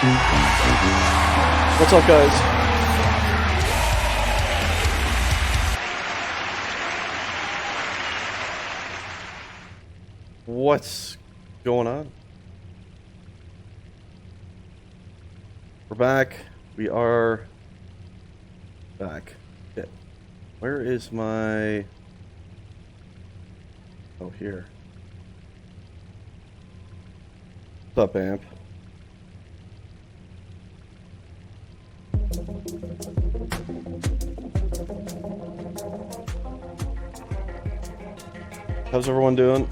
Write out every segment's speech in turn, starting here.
What's up, guys? What's going on? We're back. We are back. Yeah. Where is my... Oh, here. What's up, Amp? How's everyone doing?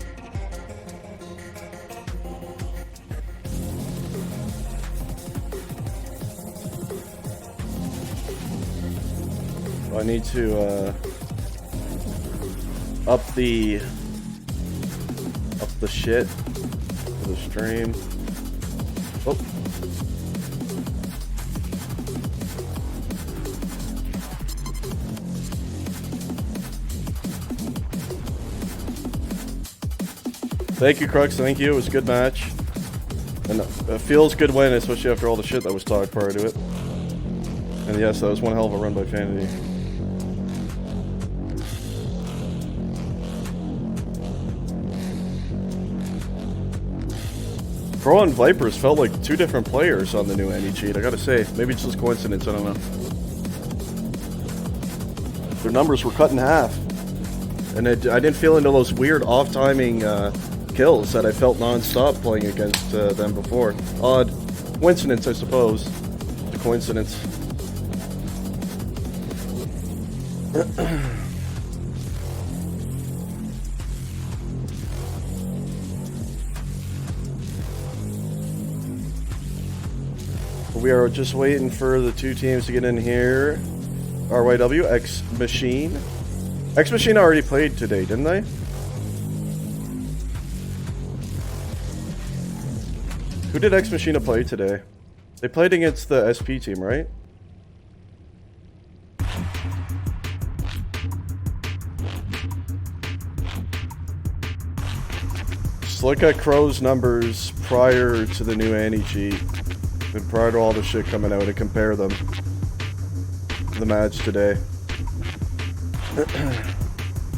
I need to up the shit for the stream. Oh. Thank you, Crux. Thank you. It was a good match. And it feels good win, especially after all the shit that was talked prior to it. And yes, that was one hell of a run by Fantasy. Pro and Vipers felt like two different players on the new anti-cheat, I gotta say. Maybe it's just coincidence, I don't know. Their numbers were cut in half. And I didn't feel into those weird off-timing kills that I felt non-stop playing against them before. Odd coincidence, I suppose. The coincidence. We are just waiting for the two teams to get in here. RYW, Ex-Machina. Ex-Machina already played today, didn't they? Who did Ex-Machina play today? They played against the SP team, right? Just look at Crow's numbers prior to the new anti-cheat. And prior to all the shit coming out and compare them to the match today.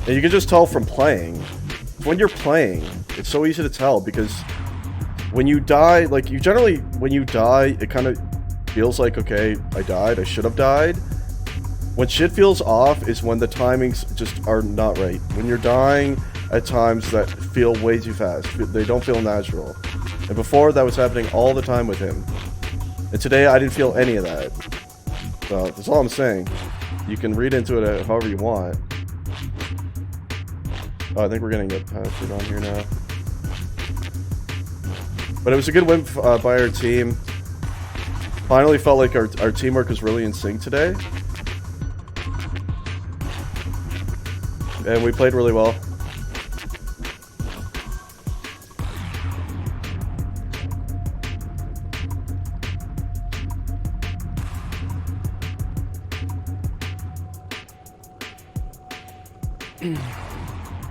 And you can just tell from playing. When you're playing, it's so easy to tell because when you die, like you generally, when you die, it kind of feels like, okay, I died, I should have died. When shit feels off is when the timings just are not right. When you're dying at times that feel way too fast. They don't feel natural. And before, that was happening all the time with him. And today, I didn't feel any of that. So, that's all I'm saying. You can read into it however you want. Oh, I think we're getting a password on here now. But it was a good win by our team. Finally felt like our teamwork was really in sync today. And we played really well.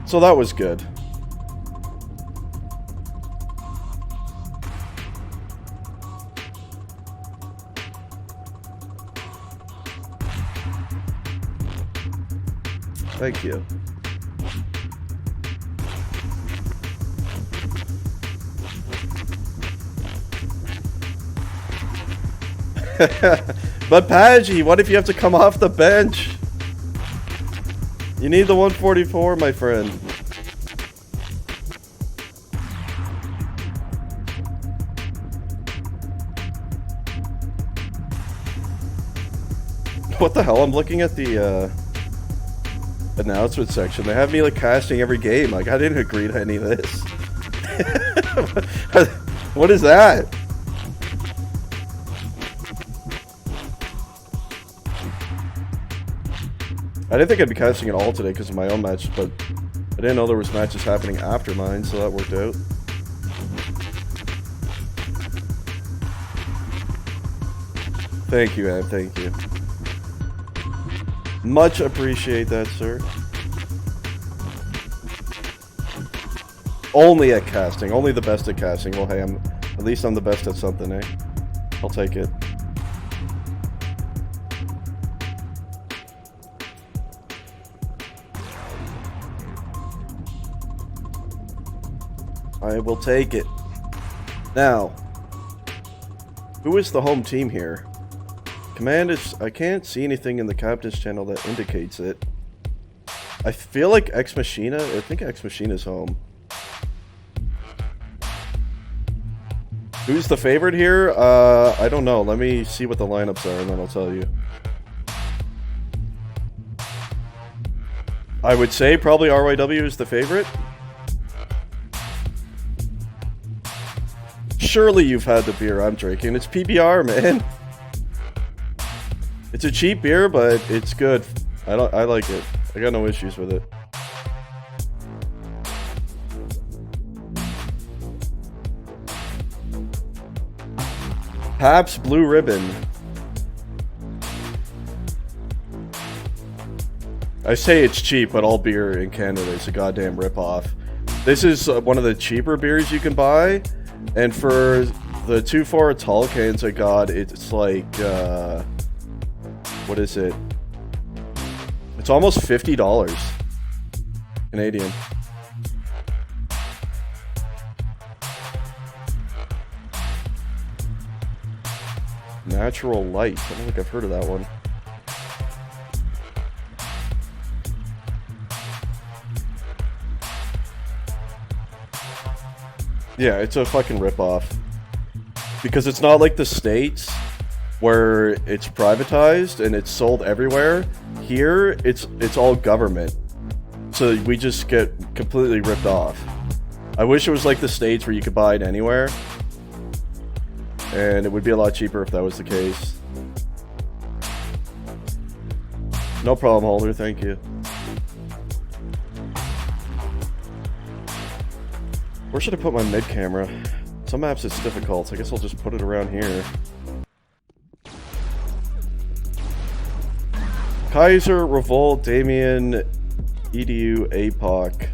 So that was good. Thank you. But Paggy, what if you have to come off the bench? You need the 144, my friend. What the hell? I'm looking at the announcement section. They have me like casting every game. Like I didn't agree to any of this. What is that? I didn't think I'd be casting it all today because of my own match, but I didn't know there was matches happening after mine, so that worked out. Thank you, Ed. Thank you. Much appreciate that, sir. Only at casting. Only the best at casting. Well, hey, at least I'm the best at something, eh? I'll take it. I will take it. Now, who is the home team here? Command is... I can't see anything in the captain's channel that indicates it. I feel like Ex-Machina... I think Ex-Machina's home. Who's the favorite here? I don't know. Let me see what the lineups are and then I'll tell you. I would say probably RYW is the favorite. Surely you've had the beer I'm drinking. It's PBR, man. It's a cheap beer, but it's good. I like it. I got no issues with it. Pabst Blue Ribbon. I say it's cheap, but all beer in Canada is a goddamn ripoff. This is one of the cheaper beers you can buy. And for the 2-4 tall cans I got, it's like, what is it? It's almost $50 Canadian. Natural Light. I don't think I've heard of that one. Yeah, it's a fucking ripoff. Because it's not like the States where it's privatized and it's sold everywhere. Here, it's all government. So we just get completely ripped off. I wish it was like the States where you could buy it anywhere. And it would be a lot cheaper if that was the case. No problem, Holder. Thank you. Where should I put my mid camera? Some maps it's difficult, so I guess I'll just put it around here. Kaiser, Revolt, Damien, EDU, APOC.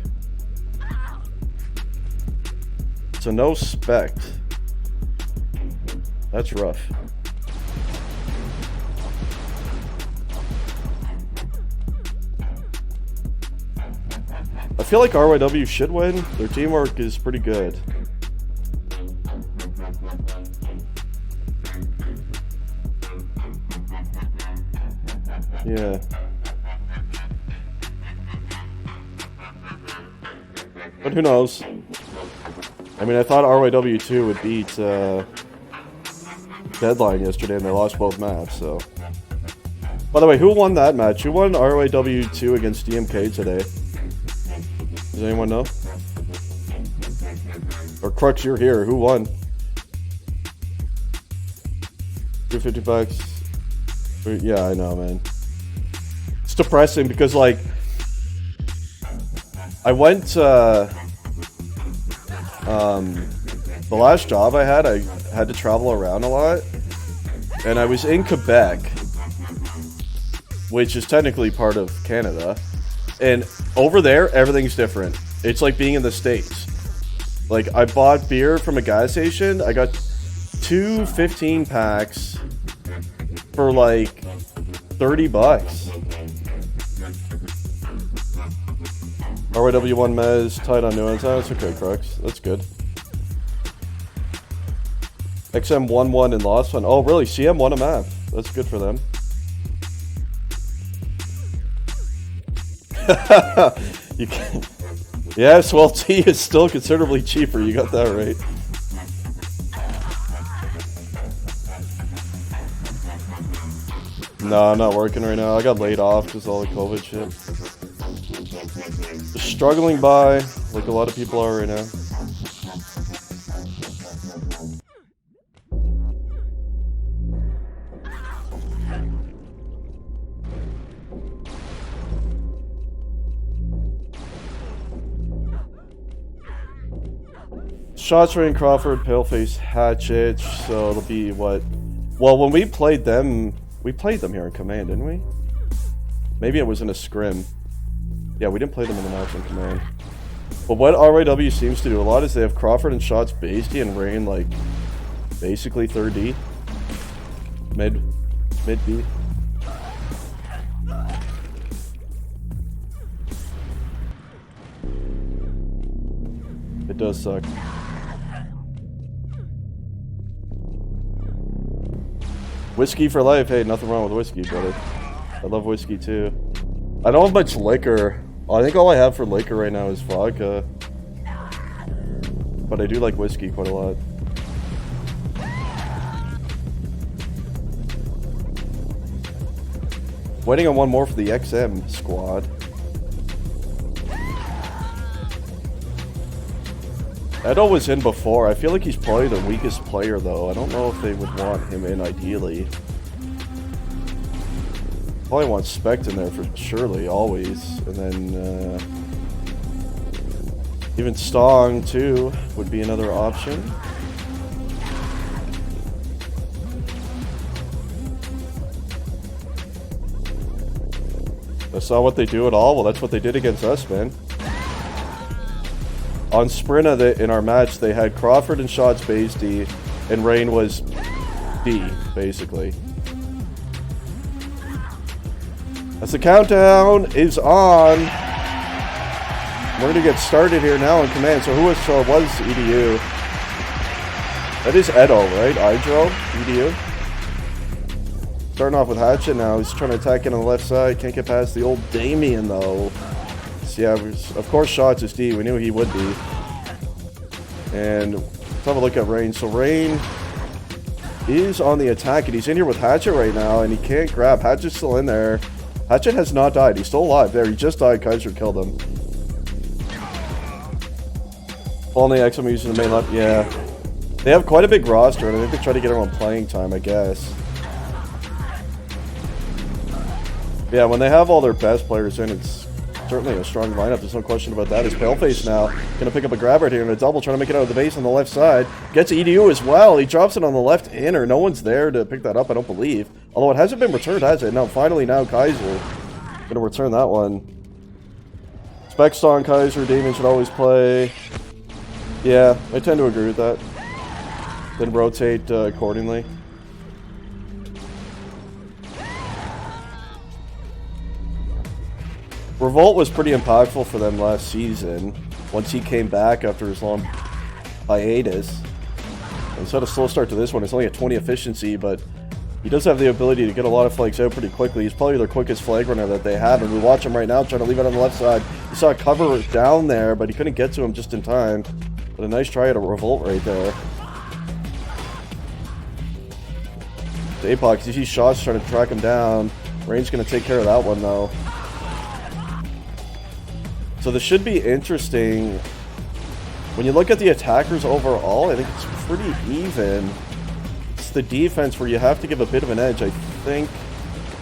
So no spec. That's rough. I feel like RYW should win. Their teamwork is pretty good. Yeah. But who knows? I mean, I thought RYW2 would beat Deadline yesterday and they lost both maps, so. By the way, who won that match? Who won RYW2 against DMK today? Does anyone know? Or Crux, you're here. Who won? $250. Yeah, I know, man. It's depressing because, like, I went, the last job I had to travel around a lot. And I was in Quebec, which is technically part of Canada. And over there, everything's different. It's like being in the States. Like, I bought beer from a gas station. I got 2 15 packs for like $30. RYW1 Mez, tied on nuance. Oh, that's okay, Crux. That's good. XM 1-1 and lost one. Oh, really? CM won a map. That's good for them. You can. Yes, well, T is still considerably cheaper. You got that right. No, I'm not working right now. I got laid off because of all the COVID shit. Just struggling by, like a lot of people are right now. Shots Rain, Crawford, Paleface, Hatchet, so it'll be what? Well, when we played them here in Command, didn't we? Maybe it was in a scrim. Yeah, we didn't play them in the match in Command. But what RYW seems to do a lot is they have Crawford and Shots Based and Rain, like, basically 3rd D. Mid B. It does suck. Whiskey for life. Hey, nothing wrong with whiskey, brother. I love whiskey too. I don't have much liquor. I think all I have for liquor right now is vodka. But I do like whiskey quite a lot. Waiting on one more for the XM squad. Edo was in before. I feel like he's probably the weakest player though. I don't know if they would want him in ideally. Probably want Spect in there for surely, always. And then even Stong too would be another option. That's not what they do at all. Well, that's what they did against us, man. On Sprinta, in our match, they had Crawford and Shots base D, and Rain was D, basically. As the countdown is on, we're going to get started here now on command. So it was EDU. That is Edo, right? Idro, EDU. Starting off with Hatchet now. He's trying to attack in on the left side. Can't get past the old Damien, though. So yeah, of course Shots is D. We knew he would be. And let's have a look at Rain. So Rain is on the attack, and he's in here with Hatchet right now, and he can't grab. Hatchet's still in there. Hatchet has not died. He's still alive. There, he just died. Kaiser killed him. Only XM using the main left. Yeah. They have quite a big roster, and I think they try to get him on playing time, I guess. Yeah, when they have all their best players in, it's certainly a strong lineup. There's no question about that. Is Paleface now going to pick up a grab right here and a double, trying to make it out of the base on the left side. Gets EDU as well. He drops it on the left inner. No one's there to pick that up, I don't believe. Although it hasn't been returned, has it? No, finally now Kaiser going to return that one. Specs on Kaiser. Damien should always play. Yeah, I tend to agree with that. Then rotate accordingly. Revolt was pretty impactful for them last season once he came back after his long hiatus. And so had a slow start to this one. It's only a 20 efficiency, but he does have the ability to get a lot of flags out pretty quickly. He's probably their quickest flag runner that they have, and we watch him right now trying to leave it on the left side. You saw a cover down there, but he couldn't get to him just in time. But a nice try at a Revolt right there. Apox, you see Shots trying to track him down. Rain's going to take care of that one, though. So this should be interesting. When you look at the attackers overall, I think it's pretty even. It's the defense where you have to give a bit of an edge, I think,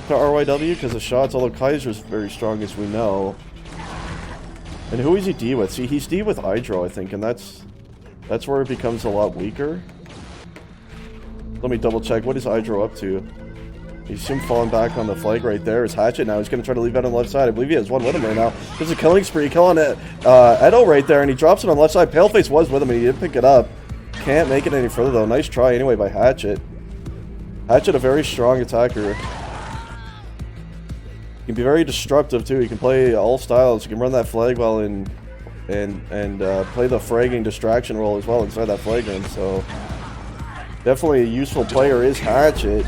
to RYW because of Shots, although Kaiser's very strong as we know. And who is he D with? See, he's D with Hydro, I think, and that's where it becomes a lot weaker. Let me double check. What is Hydro up to? You see him falling back on the flag right there. It's Hatchet now. He's going to try to leave it on the left side. I believe he has one with him right now. There's a killing spree. Killing Edo right there, and he drops it on the left side. Paleface was with him, and he did pick it up. Can't make it any further, though. Nice try anyway by Hatchet. Hatchet, a very strong attacker. He can be very destructive, too. He can play all styles. He can run that flag well and play the fragging distraction role as well inside that flag room, so... Definitely a useful player is Hatchet.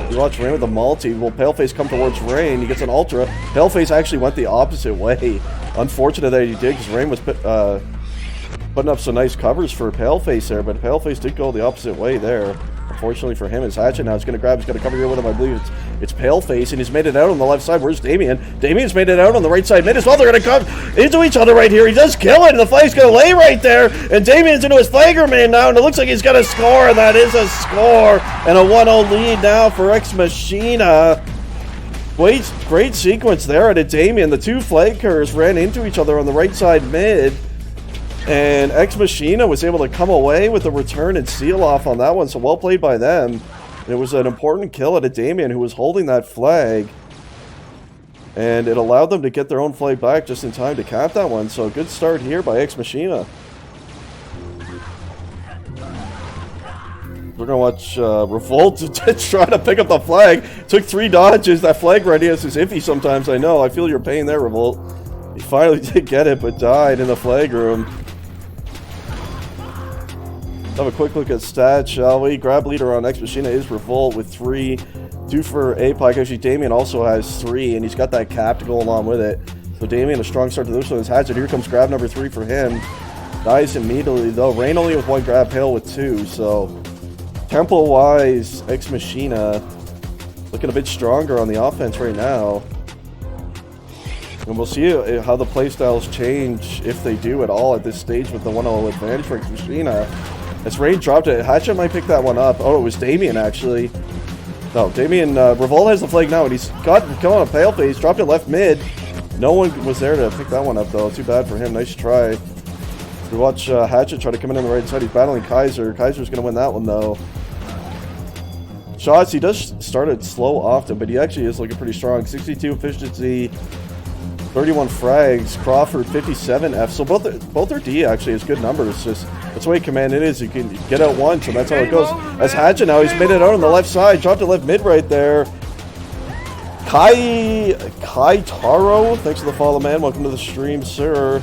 You watch Rain with a multi. Will Paleface come towards Rain? He gets an ultra. Paleface actually went the opposite way. Unfortunate that he did because Rain was putting up some nice covers for Paleface there, but Paleface did go the opposite way there. Unfortunately for him, it's Hatchet now. He's going to grab, he's going to cover here with him. I believe it's Paleface, and he's made it out on the left side. Where's Damien? Damien's made it out on the right side mid as well. They're going to come into each other right here. He does kill it, and the flag's going to lay right there. And Damien's into his flagger main now, and it looks like he's going to score, and that is a score. And a 1-0 lead now for Ex-Machina. Great sequence there at a Damien. The two flankers ran into each other on the right side mid. And Ex-Machina was able to come away with the return and seal off on that one, so well played by them. And it was an important kill at a Damien who was holding that flag. And it allowed them to get their own flag back just in time to cap that one, so a good start here by Ex-Machina. We're going gonna watch Revolt try to pick up the flag. Took 3 dodges. That flag readiness is iffy sometimes, I know. I feel your pain there, Revolt. He finally did get it, but died in the flag room. Let's have a quick look at stats, shall we? Grab leader on Ex-Machina is Revolt with 3. 2 for APOC. Actually, Damien also has 3, and he's got that cap to go along with it. So Damien, a strong start to this one. His Hatchet. Here comes grab number 3 for him. Dies immediately, though. Rain only with 1 grab, Pale with 2. So tempo-wise, Ex-Machina looking a bit stronger on the offense right now. And we'll see how the playstyles change, if they do at all, at this stage with the 1-0 advantage for Ex-Machina. As Rain dropped it, Hatchet might pick that one up. Oh, it was Damien, actually. No, Damien, Revolt has the flag now, and he's got killing a Paleface, dropped it left mid. No one was there to pick that one up, though. Too bad for him. Nice try. We watch Hatchet try to come in on the right side. He's battling Kaiser. Kaiser's going to win that one, though. Shots, he does start it slow often, but he actually is looking pretty strong. 62 efficiency, 31 frags. Crawford, 57 F. So both their D actually has good numbers. Just that's the way command it is. You can get out once, and that's how it goes. As Hatchet now, he's made it out on the left side. Dropped it left mid right there. Kai Taro, thanks for the follow, man. Welcome to the stream, sir.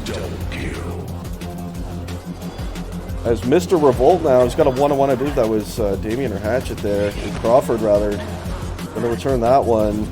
Double kill. As Mr. Revolt now, he's got a 1-on-1. I believe that was Damien or Hatchet there. Or Crawford, rather. Gonna return that one.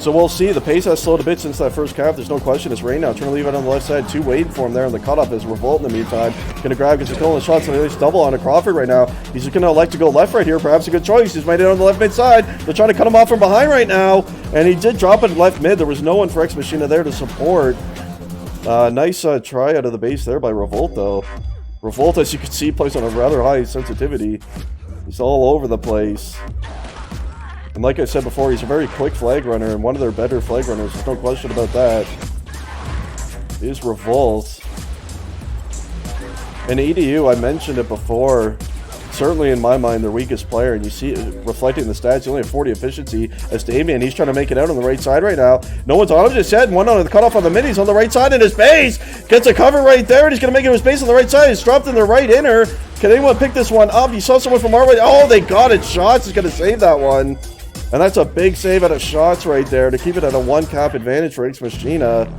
So we'll see. The pace has slowed a bit since that first cap. There's no question. It's Rain now. Trying to leave it on the left side. 2 waiting for him there on the cutoff as Revolt in the meantime. Going to grab, gets a kill on the shots. And he's double on a Crawford right now. He's going to elect to go left right here. Perhaps a good choice. He's made it on the left mid side. They're trying to cut him off from behind right now. And he did drop it left mid. There was no one for Ex-Machina there to support. Nice try out of the base there by Revolt, though. Revolt, as you can see, plays on a rather high sensitivity. He's all over the place. And like I said before, he's a very quick flag runner and one of their better flag runners. There's no question about that. Is Revolt. And EDU, I mentioned it before, certainly in my mind their weakest player, and you see it reflecting the stats. He only have 40 efficiency. As Damien, he's trying to make it out on the right side right now. No one's on him just yet. One on the cutoff on the mid. He's on the right side in his base. Gets a cover right there, and he's going to make it his base on the right side. He's dropped in the right inner. Can anyone pick this one up? You saw someone from our way. Oh, they got it. Shots is going to save that one. And that's a big save out of Shots right there to keep it at a 1 cap advantage for Ex-Machina.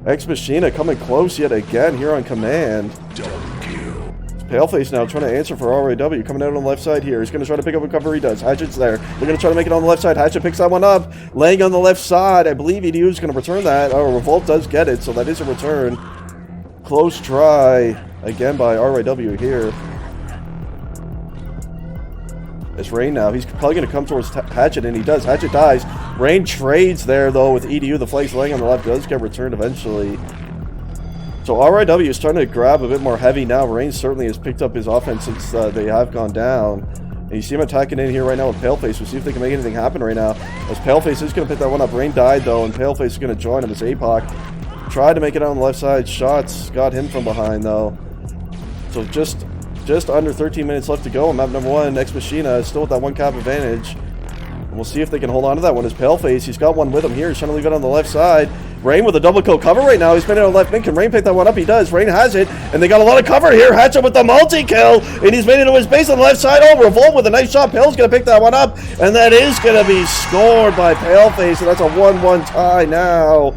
Ex-Machina coming close yet again here on command. Double kill. Paleface now trying to answer for RAW. Coming out on the left side here. He's going to try to pick up a cover. He does. Hatchet's there. They're going to try to make it on the left side. Hatchet picks that one up. Laying on the left side. I believe EDU is going to return that. Oh, Revolt does get it, so that is a return. Close try again by RAW here. It's Rain now. He's probably going to come towards Hatchet, and he does. Hatchet dies. Rain trades there, though, with EDU. The flag's laying on the left. Does get returned eventually. So RIW is starting to grab a bit more heavy now. Rain certainly has picked up his offense since they have gone down. And you see him attacking in here right now with Paleface. We'll see if they can make anything happen right now. As Paleface is going to pick that one up. Rain died, though, and Paleface is going to join him as APOC. Tried to make it on the left side. Shots got him from behind, though. So just under 13 minutes left to go on map number 1. Ex-Machina is still with that 1 cap advantage. And we'll see if they can hold on to that one. As Paleface, he's got one with him here. He's trying to leave it on the left side. Rain with a double kill cover right now. He's made it on the left mid. Can Rain pick that one up? He does. Rain has it. And they got a lot of cover here. Hatchet with the multi-kill. And he's made it to his base on the left side. Oh, Revolt with a nice shot. Pale's going to pick that one up. And that is going to be scored by Paleface. And that's a 1-1 tie now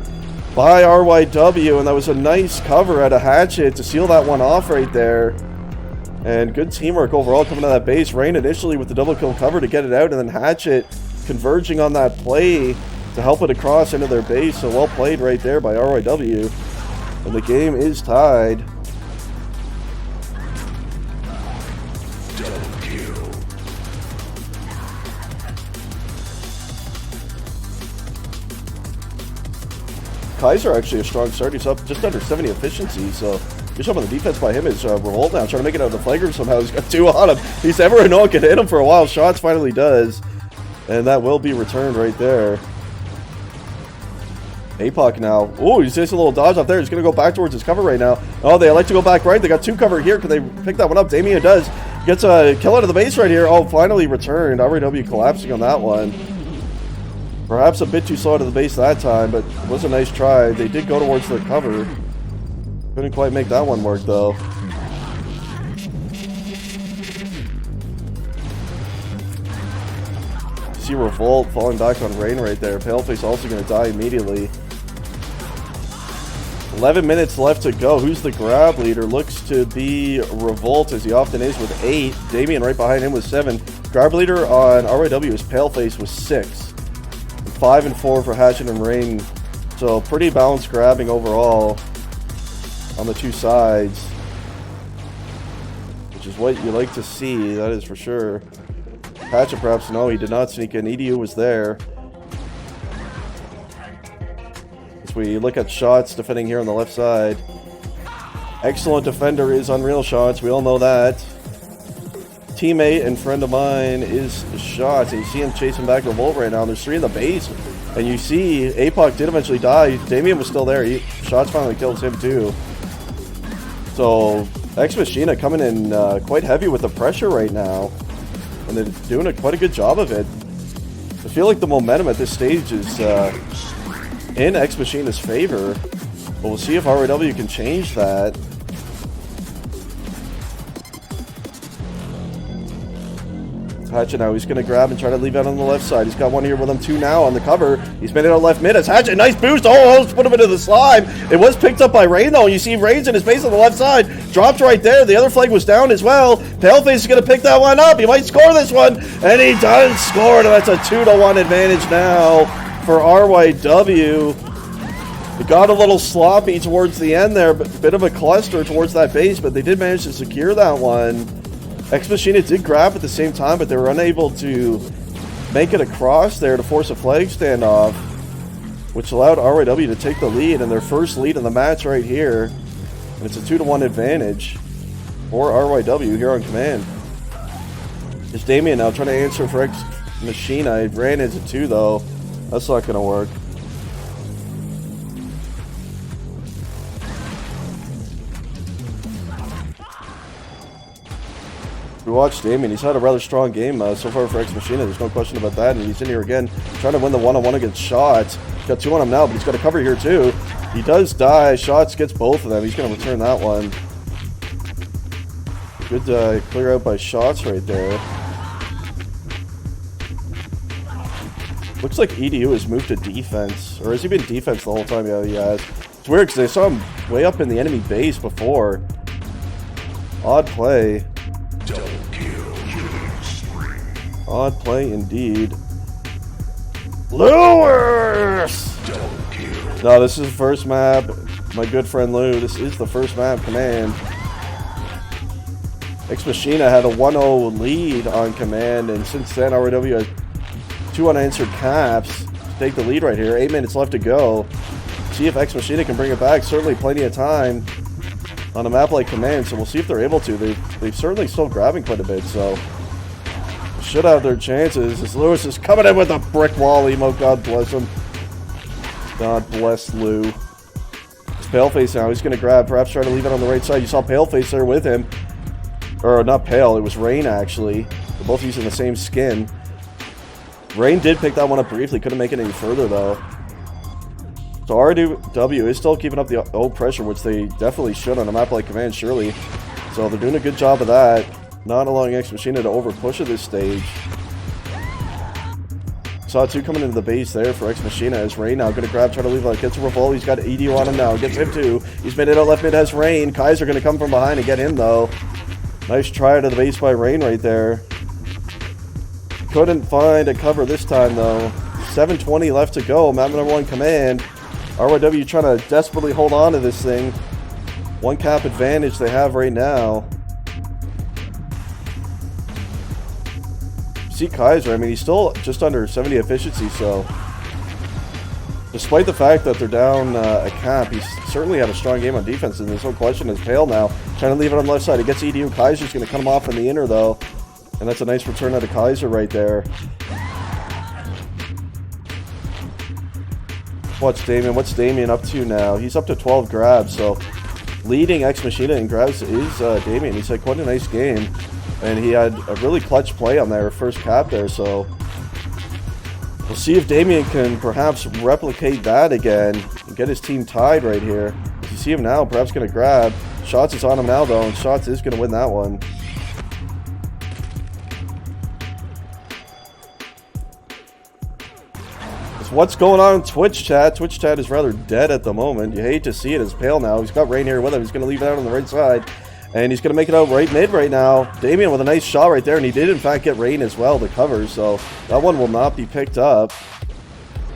by RYW. And that was a nice cover out of Hatchet to seal that one off right there. And good teamwork overall coming to that base. Rain initially with the double kill cover to get it out, and then Hatchet converging on that play to help it across into their base. So well played right there by RIW. And the game is tied. Double kill. Kaiser actually a strong start. He's up just under 70 efficiency, so good job on the defense by him. Is Revolt now trying to make it out of the flag room somehow. He's got 2 on him. He's ever no one can hit him for a while. Shots finally does. And that will be returned right there. APOC now. Oh, he's just a little dodge off there. He's going to go back towards his cover right now. Oh, they like to go back right. They got 2 cover here. Can they pick that one up? Damien does. Gets a kill out of the base right here. Oh, finally returned. RAW collapsing on that one. Perhaps a bit too slow to the base that time, but it was a nice try. They did go towards the cover. Couldn't quite make that one work, though. See Revolt falling back on Rain right there. Paleface also going to die immediately. 11 minutes left to go. Who's the grab leader? Looks to be Revolt, as he often is, with 8. Damien right behind him with 7. Grab leader on RYW is Paleface with 6. 5 and 4 for Hatchet and Rain. So pretty balanced grabbing overall on the two sides, which is what you like to see, that is for sure. Hatchet perhaps, no, he did not sneak in. EDU was there. As we look at shots defending here on the left side. Excellent defender is Unreal Shots, we all know that. Teammate and friend of mine is Shots, and you see him chasing back Revolt right now. There's 3 in the base, and you see APOC did eventually die. Damien was still there. Shots finally kills him too. So Ex-Machina coming in quite heavy with the pressure right now, and they're doing quite a good job of it. I feel like the momentum at this stage is in Ex-Machina's favor, but we'll see if RYW can change that. Hatchet now, he's going to grab and try to leave out on the left side. He's got one here with him, 2 now on the cover. He's made it out left mid as Hatchet, nice boost. Oh, put him into the slime. It was picked up by Rain though. You see Rain's in his base on the left side. Dropped right there. The other flag was down as well. Paleface is going to pick that one up. He might score this one. And he does score. And that's a 2-1 advantage now for RYW. It got a little sloppy towards the end there, but a bit of a cluster towards that base, but they did manage to secure that one. Ex-Machina did grab at the same time, but they were unable to make it across there to force a flag standoff, which allowed RYW to take the lead, and their first lead in the match right here. And it's a 2-1 advantage for RYW here on command. It's Damien now trying to answer for Ex-Machina. It ran into 2 though. That's not going to work. We watched Damien. He's had a rather strong game so far for Ex-Machina. There's no question about that. And he's in here again trying to win the one-on-one against Shots. He's got 2 on him now, but he's got a cover here too. He does die. Shots gets both of them. He's going to return that one. Good clear out by Shots right there. Looks like EDU has moved to defense. Or has he been defense the whole time? Yeah, he has. It's weird because I saw him way up in the enemy base before. Odd play. Odd play indeed. Lewis! No, this is the first map. My good friend Lou, this is the first map command. Ex-Machina had a 1-0 lead on command, and since then RYW has 2 unanswered caps to take the lead right here. 8 minutes left to go. See if Ex-Machina can bring it back. Certainly plenty of time on a map like command, so we'll see if they're able to. They've certainly still grabbing quite a bit, so should have their chances as Lewis is coming in with a brick wall emote. God bless him. God bless Lou. It's Paleface now. He's going to grab, perhaps try to leave it on the right side. You saw Paleface there with him. Or not Pale, it was Rain actually. They're both using the same skin. Rain did pick that one up briefly. Couldn't make it any further though. So RW is still keeping up the old pressure, which they definitely should on a map like command, surely. So they're doing a good job of that. Not allowing Ex-Machina to overpush at this stage. Saw 2 coming into the base there for Ex-Machina as Rain now going to grab, try to leave, gets a Revolt. He's got EDU on him now, gets him too. He's made it out left mid, has Rain. Kaiser going to come from behind and get him though. Nice try to the base by Rain right there. Couldn't find a cover this time though. 7:20 left to go, map number 1 command. RYW trying to desperately hold on to this thing. 1 cap advantage they have right now. See Kaiser, I mean, he's still just under 70 efficiency, so despite the fact that they're down a cap, he's certainly had a strong game on defense, and there's no question. It's Pale now trying to leave it on the left side. He gets EDU. Kaiser's going to come off in the inner though, and that's a nice return out of Kaiser right there. What's Damien up to now? He's up to 12 grabs, so leading Ex-Machina in grabs is Damien. He's had quite a nice game. And he had a really clutch play on their first cap there, so We'll see if Damien can perhaps replicate that again and get his team tied right here. You see him now, perhaps going to grab. Shots is on him now, though, and Shots is going to win that one. What's going on in Twitch chat? Twitch chat is rather dead at the moment. You hate to see it. It's Pale now. He's got Rain here with him. He's going to leave it out on the right side. And he's going to make it out right mid right now. Damien with a nice shot right there. And he did, in fact, get Rain as well to cover. So that one will not be picked up.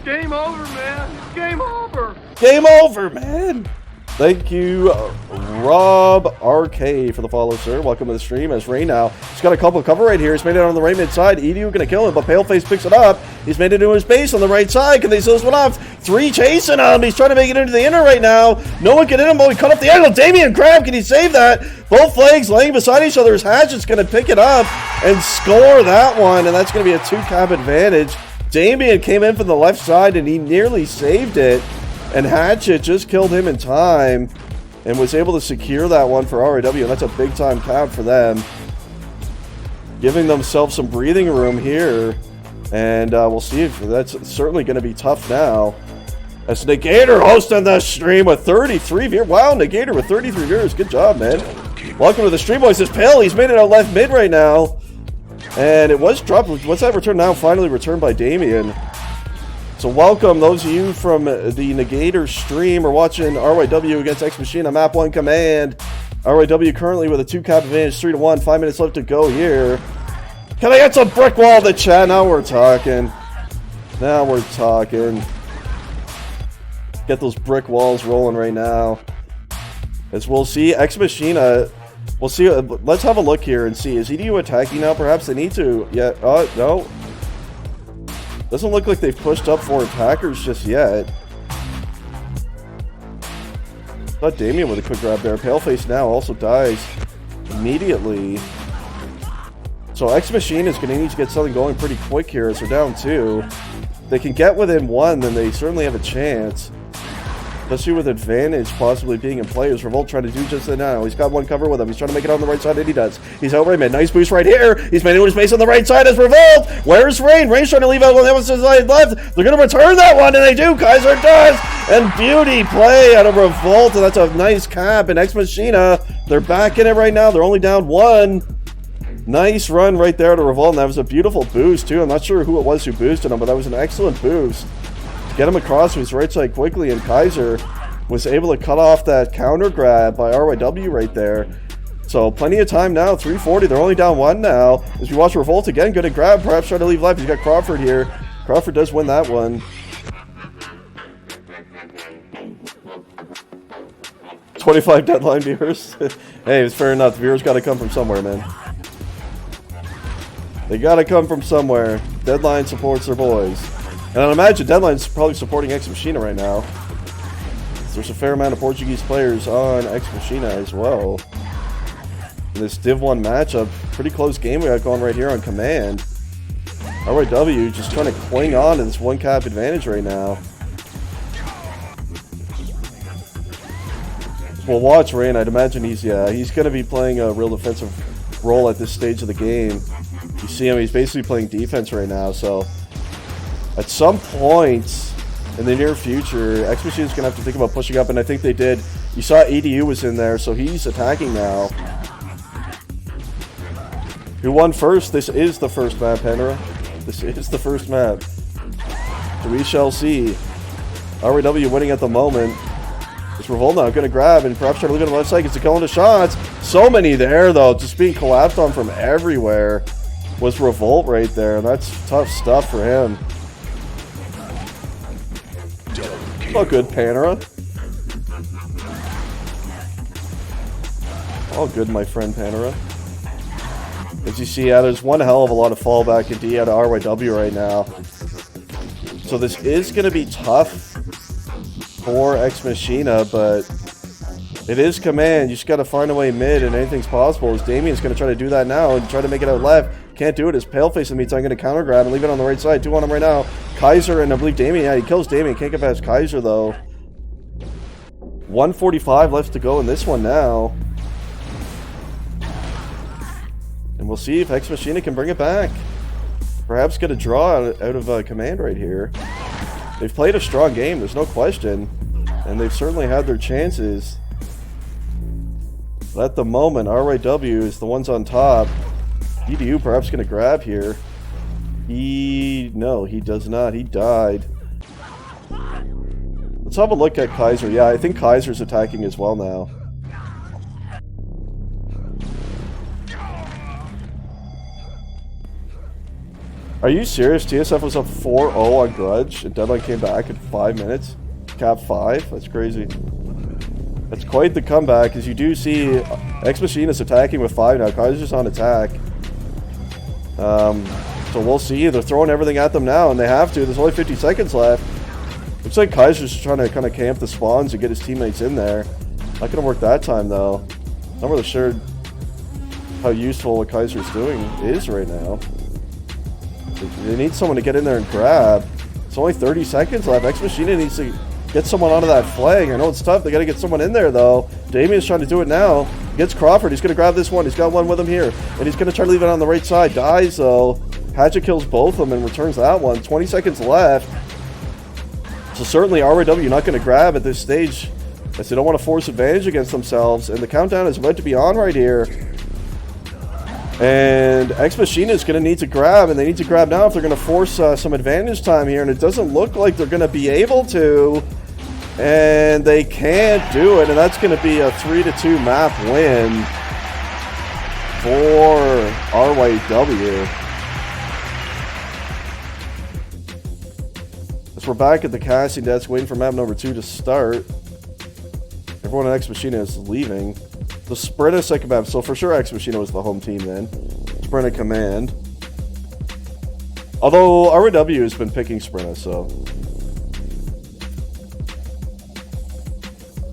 Game over, man. Game over. Game over, man. Thank you, Rob RK, for the follow, sir. Welcome to the stream. As Rain now, he's got a couple of cover right here. He's made it on the right mid side. EDU going to kill him, but Paleface picks it up. He's made it into his base on the right side. Can they seal this one off? 3 chasing him. He's trying to make it into the inner right now. No one can hit him, but we cut off the angle. Damien grab. Can he save that? Both flags laying beside each other. His Hatchet's going to pick it up and score that one, and that's going to be a 2-cap advantage. Damien came in from the left side, and he nearly saved it. And Hatchet just killed him in time and was able to secure that one for RAW. And that's a big-time cap for them. Giving themselves some breathing room here. And we'll see if that's certainly going to be tough now. As Negator hosting the stream with 33 viewers. Wow, Negator with 33 viewers. Good job, man. Welcome to the stream, boys. This Pale, he's made it out left mid right now. And it was dropped. What's that return now? Finally returned by Damien. So welcome those of you from the Negator stream or watching RYW against Ex-Machina Map 1 Command. RYW currently with a 2-cap advantage, 3-1, 5 minutes left to go here. Can I get some brick wall in the chat? Now we're talking. Now we're talking. Get those brick walls rolling right now. As we'll see, Ex-Machina, we'll see, let's have a look here and see. Is EDU attacking now? Perhaps they need to. Yeah, no. Doesn't look like they've pushed up for attackers just yet. Thought Damien with a quick grab there. Paleface now also dies immediately. So Ex-Machina is going to need to get something going pretty quick here as they're down 2. If they can get within 1, then they certainly have a chance. Especially with advantage possibly being in play. As Revolt trying to do just that now. He's got one cover with him. He's trying to make it on the right side, and he does. He's out right mid. Nice boost right here. He's made it with his base on the right side as Revolt. Where's Rain? Rain's trying to leave out on the other side left. They're going to return that one, and they do. Kaiser does. And beauty play out of Revolt, and that's a nice cap. And Ex-Machina, they're back in it right now. They're only down 1. Nice run right there to Revolt, and that was a beautiful boost, too. I'm not sure who it was who boosted him, but that was an excellent boost. Get him across to his right side quickly, and Kaiser was able to cut off that counter grab by RYW right there. So plenty of time now, 340. They're only down 1 now. As we watch Revolt again, good at grab, perhaps trying to leave left. He's got Crawford here. Crawford does win that one. 25 deadline viewers. Hey, it's fair enough. The viewers got to come from somewhere, man. They got to come from somewhere. Deadline supports their boys. And I imagine Deadline's probably supporting Ex-Machina right now. There's a fair amount of Portuguese players on Ex-Machina as well. In this Div 1 matchup, pretty close game we got going right here on Command. RYW just trying to cling on to this 1-cap advantage right now. We'll watch Rain. I'd imagine he's going to be playing a real defensive role at this stage of the game. You see him, he's basically playing defense right now, so at some point in the near future, Ex-Machina is going to have to think about pushing up, and I think they did. You saw EDU was in there, so he's attacking now. Who won first? This is the first map, Panera. This is the first map. So we shall see. RW winning at the moment. It's Revolt now going to grab and perhaps try to leave it on the left side. Gets a kill into shots. So many there, though. Just being collapsed on from everywhere was Revolt right there. That's tough stuff for him. Oh, good, Panera. Oh, good, my friend Panera. As you see, there's one hell of a lot of fallback in D out of RYW right now. So this is going to be tough for Ex-Machina, but it is Command. You just got to find a way mid, and anything's possible. As Damien's going to try to do that now and try to make it out left. Can't do it. His Paleface in the meantime going to counter grab and leave it on the right side. 2 on him right now. Kaiser and I believe Damien. Yeah, he kills Damien. Can't get past Kaiser though. 145 left to go in this one now. And we'll see if Ex-Machina can bring it back. perhaps get a draw out of command right here. They've played a strong game, there's no question. And they've certainly had their chances. But at the moment, RYW is the ones on top. EDU perhaps going to grab here. No, he does not. He died. Let's have a look at Kaiser. Yeah, I think Kaiser's attacking as well now. Are you serious? TSF was up 4-0 on Grudge, and Deadline came back in 5 minutes? Cap 5? That's crazy. That's quite the comeback, as you do see Ex-Machina's attacking with 5 now. Kaiser's just on attack. So we'll see. They're throwing everything at them now, and they have to. There's only 50 seconds left. Looks like Kaiser's just trying to kind of camp the spawns and get his teammates in there. Not going to work that time, though. Not really sure how useful what Kaiser's doing is right now. They need someone to get in there and grab. It's only 30 seconds left. Ex-Machina needs to get someone onto that flag. I know it's tough. They got to get someone in there, though. Damien's trying to do it now. He gets Crawford. He's going to grab this one. He's got one with him here. And he's going to try to leave it on the right side. Dies, though. Hatchet kills both of them and returns that one. 20 seconds left. So certainly RYW not going to grab at this stage, as they don't want to force advantage against themselves. And the countdown is about to be on right here. And Ex-Machina is going to need to grab, and they need to grab now if they're going to force some advantage time here. And it doesn't look like they're going to be able to. And they can't do it, and that's going to be a 3-2 map win for RYW. As we're back at the casting desk waiting for map number 2 to start. Everyone at Ex-Machina is leaving. The Sprinta second map, so for sure Ex-Machina was the home team then. Sprinta command. Although RYW has been picking Sprinta, so.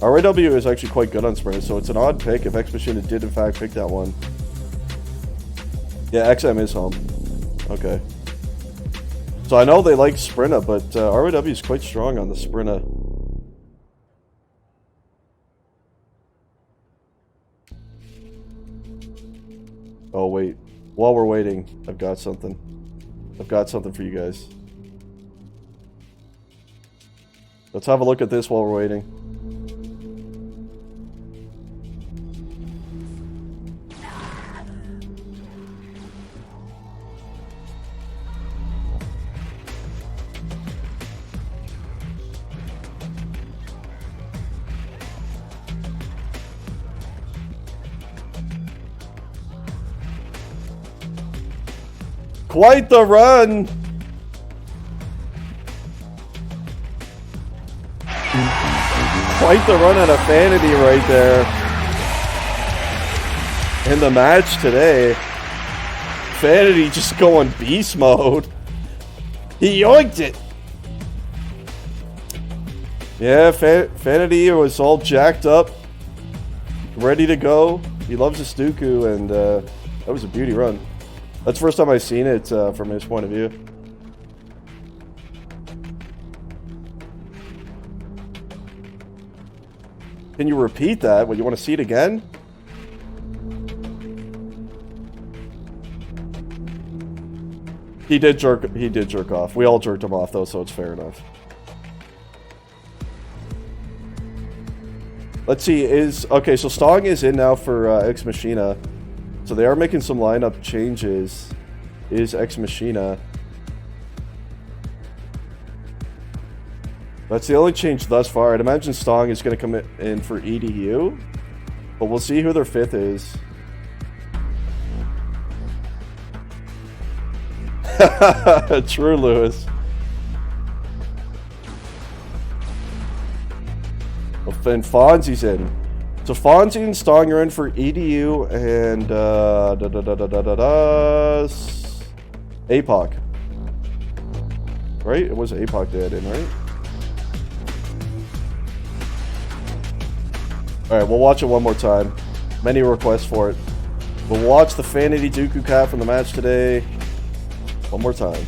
RYW is actually quite good on Sprinta, so it's an odd pick if Ex-Machina did in fact pick that one. Yeah, XM is home. Okay. So I know they like Sprinta, but RYW is quite strong on the Sprinta. Oh, wait. While we're waiting, I've got something. I've got something for you guys. Let's have a look at this while we're waiting. Quite the run! Quite the run out of Vanity right there. In the match today. Vanity just going beast mode. He yoinked it! Yeah, Vanity was all jacked up. Ready to go. He loves his Stuku, and that was a beauty run. That's the first time I've seen it from his point of view. Can you repeat that? Would you want to see it again? He did jerk off. We all jerked him off though, so it's fair enough. Let's see, okay, so Stong is in now for Ex-Machina. So they are making some lineup changes. Is Ex-Machina. That's the only change thus far. I'd imagine Stong is going to come in for EDU. But we'll see who their fifth is. True, Lewis. Well, then Fonzie's in. So Fonzie and Stong are in for EDU and APOC. Right? It was APOC they had in, right? Alright, we'll watch it one more time. Many requests for it. We'll watch the Vanity Dooku Cat from the match today one more time.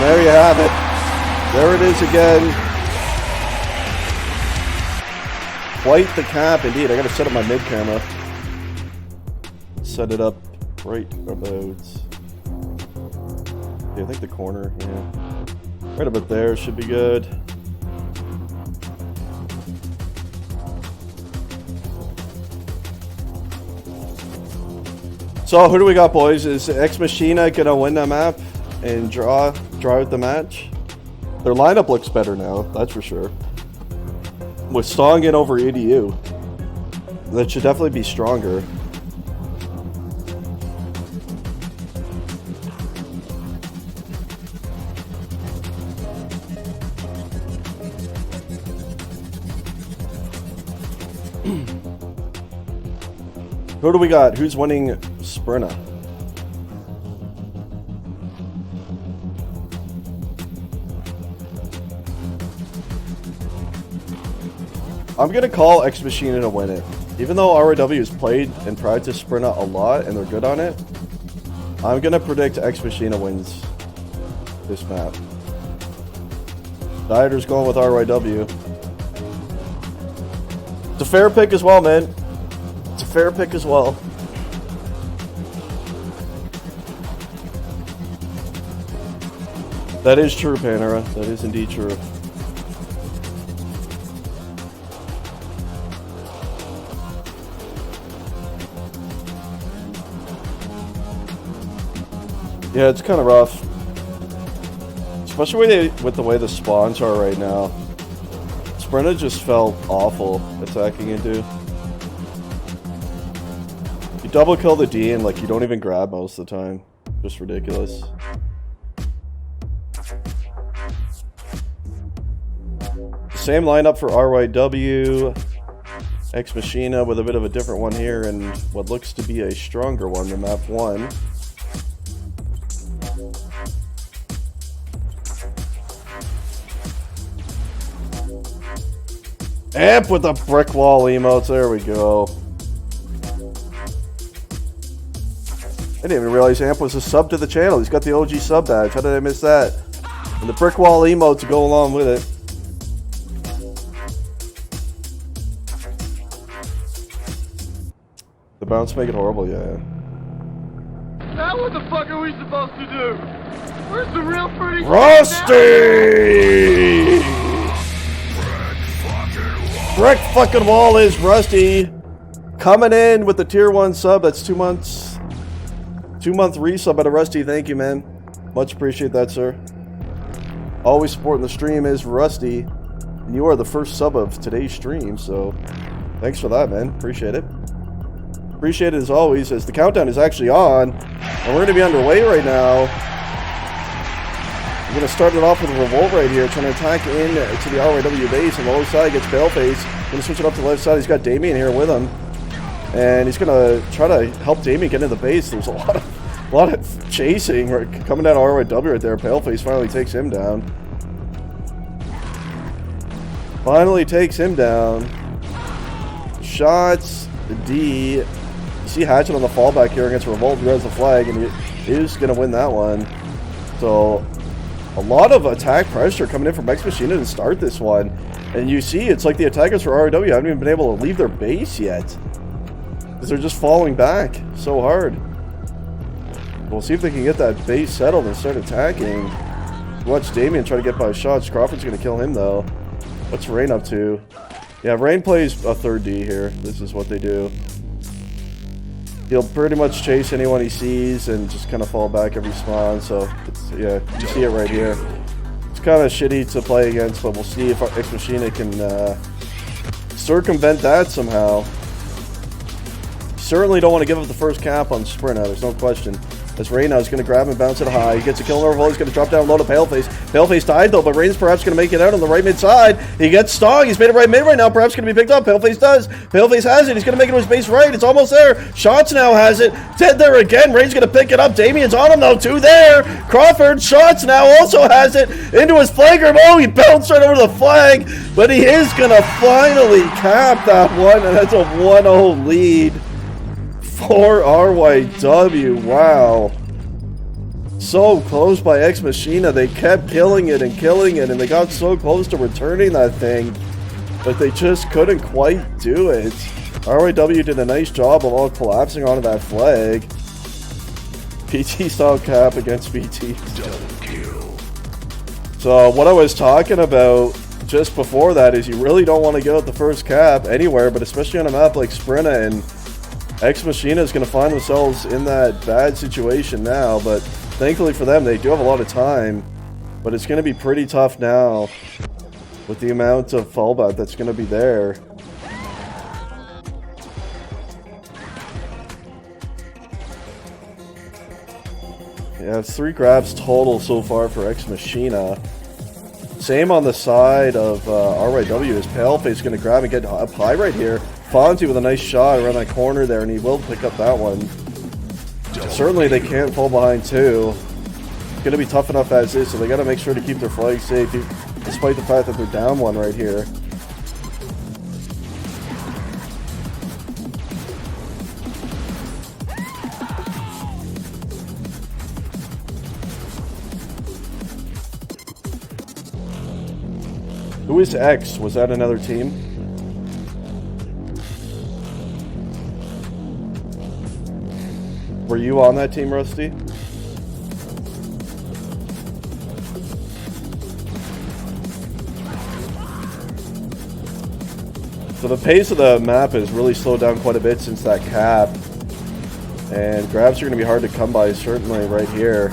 there you have it. There it is again. Quite the cap indeed. I gotta set up my mid camera. Set it up right about... yeah, I think the corner, yeah. Right about there should be good. So who do we got, boys? Is Ex-Machina gonna win that map and draw out the match? Their lineup looks better now, that's for sure. With Song in over EDU, that should definitely be stronger. Who do we got? Who's winning Sprinta? I'm gonna call Ex-Machina to win it. Even though ROW has played and practiced Sprinta a lot and they're good on it, I'm gonna predict Ex-Machina wins this map. Dieter's going with RYW. It's a fair pick as well, man. It's a fair pick as well. That is true, Panera. That is indeed true. Yeah, it's kind of rough. Especially with the way the spawns are right now. Sprinta just felt awful attacking into. You double kill the D and like you don't even grab most of the time. Just ridiculous. Same lineup for RYW. Ex-Machina with a bit of a different one here and what looks to be a stronger one than map 1. Amp with the brick wall emotes, there we go. I didn't even realize Amp was a sub to the channel. He's got the OG sub badge. How did I miss that? And the brick wall emote to go along with it. The bounce make it horrible, yeah. Now what the fuck are we supposed to do? Where's the real pretty Rusty! Brick fucking wall is Rusty. Coming in with the tier 1 sub. That's 2 months. 2-month resub at a Rusty. Thank you, man. Much appreciate that, sir. Always supporting the stream is Rusty. And you are the first sub of today's stream, so thanks for that, man. Appreciate it. Appreciate it as always, as the countdown is actually on. And we're going to be underway right now. We're going to start it off with a revolt right here, trying to attack in to the RYW base. On the low side, gets Paleface. Going to switch it up to the left side. He's got Damien here with him. And he's going to try to help Damien get into the base. There's a lot of chasing coming down RYW right there. Paleface finally takes him down. Finally takes him down. Shots. The D. You see Hatchet on the fallback here against Revolt. He has the flag, and he is going to win that one. So a lot of attack pressure coming in from Ex-Machina to start this one. And you see, it's like the attackers for RW haven't even been able to leave their base yet. Because they're just falling back so hard. We'll see if they can get that base settled and start attacking. Watch Damien try to get by shots. Crawford's going to kill him, though. What's Rain up to? Yeah, Rain plays a third D here. This is what they do. He'll pretty much chase anyone he sees and just kind of fall back every spawn. So, yeah, you see it right here. It's kind of shitty to play against, but we'll see if Ex-Machina can circumvent that somehow. Certainly don't want to give up the first cap on Sprinta, there's no question. As Rain is going to grab and bounce it high. He gets a kill on Revolt. He's going to drop down low to Paleface. Paleface died though, but Rain's perhaps going to make it out on the right mid side. He gets Stong. He's made it right mid right now. Perhaps going to be picked up. Paleface does. Paleface has it. He's going to make it to his base right. It's almost there. Shots now has it. Dead there again. Rain's going to pick it up. Damien's on him though. 2 there. Crawford. Shots now also has it. Into his flanker. Oh, he bounced right over the flag. But he is going to finally cap that one. And that's a 1-0 lead for RYW. Wow. so close by Ex-Machina. They kept killing it, and they got so close to returning that thing, but they just couldn't quite do it. RYW did a nice job of all collapsing onto that flag. PT style cap against PT. Double kill. So what I was talking about just before that is you really don't want to get out the first cap anywhere, but especially on a map like Sprinta, and Ex-Machina is going to find themselves in that bad situation now, but thankfully for them, they do have a lot of time, but it's going to be pretty tough now with the amount of fallback that's going to be there. Yeah, it's 3 grabs total so far for Ex-Machina. Same on the side of RYW. His Paleface going to grab and get up high right here. Fonzie with a nice shot around that corner there, and he will pick up that one. Certainly they can't fall behind too. It's going to be tough enough as is, so they got to make sure to keep their flag safe, despite the fact that they're down one right here. Who is X? Was that another team? Were you on that team, Rusty? So the pace of the map has really slowed down quite a bit since that cap. And grabs are going to be hard to come by, certainly, right here.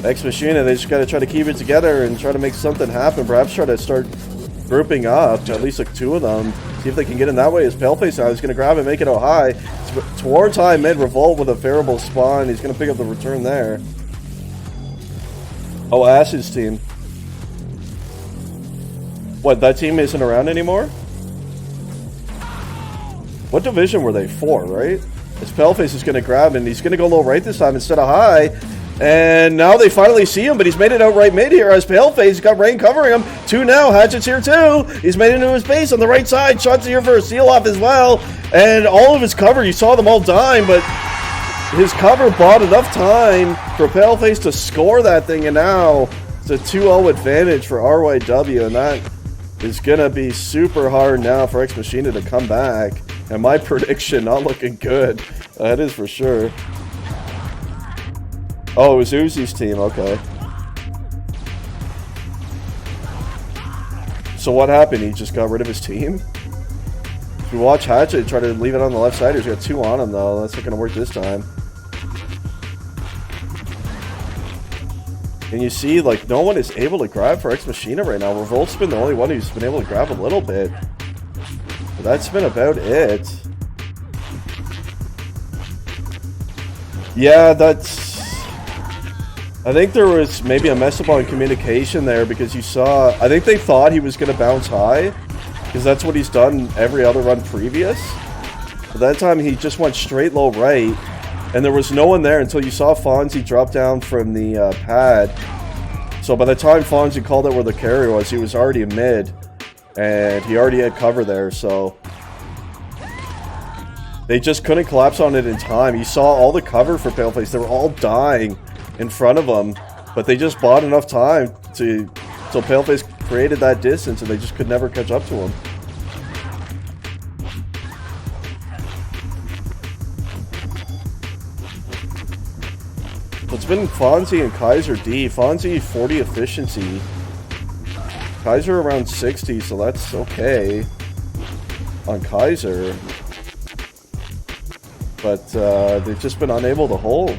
Ex-Machina, they just got to try to keep it together and try to make something happen. Perhaps try to start grouping up, at least like 2 of them. See if they can get in that way. His Paleface now, he's going to grab and make it out high. Towards high mid, Revolt with a favorable spawn. He's going to pick up the return there. Oh, Ash's team. What, that team isn't around anymore? What division were they? 4, right? His Paleface is going to grab and he's going to go low right this time instead of high. And now they finally see him, but he's made it out right mid here as Paleface. He's got Rain covering him. 2 now. Hatchet's here too. He's made it into his base on the right side. Shots here for a seal off as well. And all of his cover, you saw them all dying, but his cover bought enough time for Paleface to score that thing. And now it's a 2-0 advantage for RYW. And that is going to be super hard now for Ex-Machina to come back. And my prediction, not looking good. That is for sure. Oh, it was Uzi's team, okay. So what happened? He just got rid of his team? If you watch Hatchet try to leave it on the left side, he's got 2 on him though. That's not going to work this time. And you see, like, no one is able to grab for Ex-Machina right now. Revolt's been the only one who's been able to grab a little bit. But that's been about it. Yeah, that's... I think there was maybe a mess up on communication there because you saw... I think they thought he was going to bounce high because that's what he's done every other run previous. But that time he just went straight low right and there was no one there until you saw Fonzie drop down from the pad. So by the time Fonzie called out where the carrier was, he was already in mid and he already had cover there, so... They just couldn't collapse on it in time. You saw all the cover for Paleface. They were all dying in front of them, but they just bought enough time so Paleface created that distance and they just could never catch up to him. It's been Fonzie and Kaiser D. Fonzie 40 efficiency, Kaiser around 60, so that's okay on Kaiser, but they've just been unable to hold.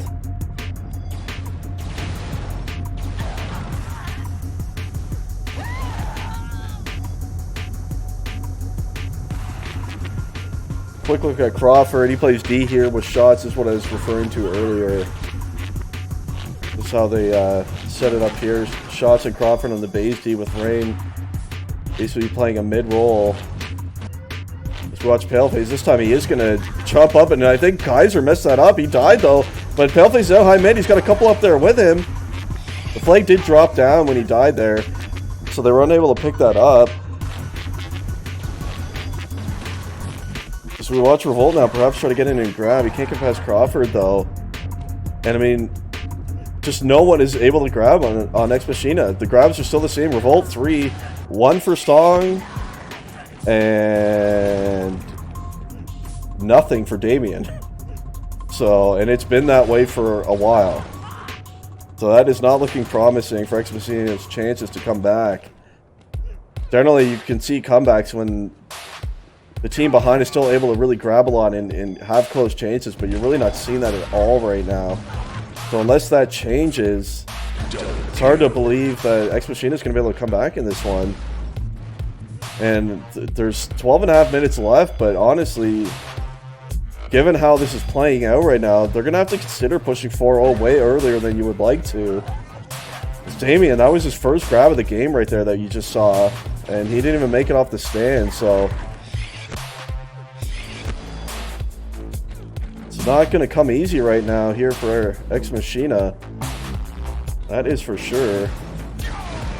Quick look at Crawford. He plays D here with shots, is what I was referring to earlier. That's how they set it up here. Shots at Crawford on the base D with Rain. Basically playing a mid-roll. Let's watch Paleface. This time he is going to chop up, and I think Kaiser messed that up. He died though. But Paleface is out high mid. He's got a couple up there with him. The flag did drop down when he died there, so they were unable to pick that up. So we watch Revolt now, perhaps try to get in and grab. He can't get past Crawford though. And I mean, just no one is able to grab on Ex-Machina. The grabs are still the same. Revolt 3, 1 for Stong, and nothing for Damien. So, and it's been that way for a while. So that is not looking promising for Ex-Machina's chances to come back. Generally, you can see comebacks when the team behind is still able to really grab a lot and have close chances, but you're really not seeing that at all right now. So unless that changes, it's hard to believe that Ex-Machina is going to be able to come back in this one. And there's 12.5 minutes left, but honestly, given how this is playing out right now, they're going to have to consider pushing 4-0 way earlier than you would like to. Damien, that was his first grab of the game right there that you just saw, and he didn't even make it off the stand, so it's not going to come easy right now here for Ex-Machina. That is for sure.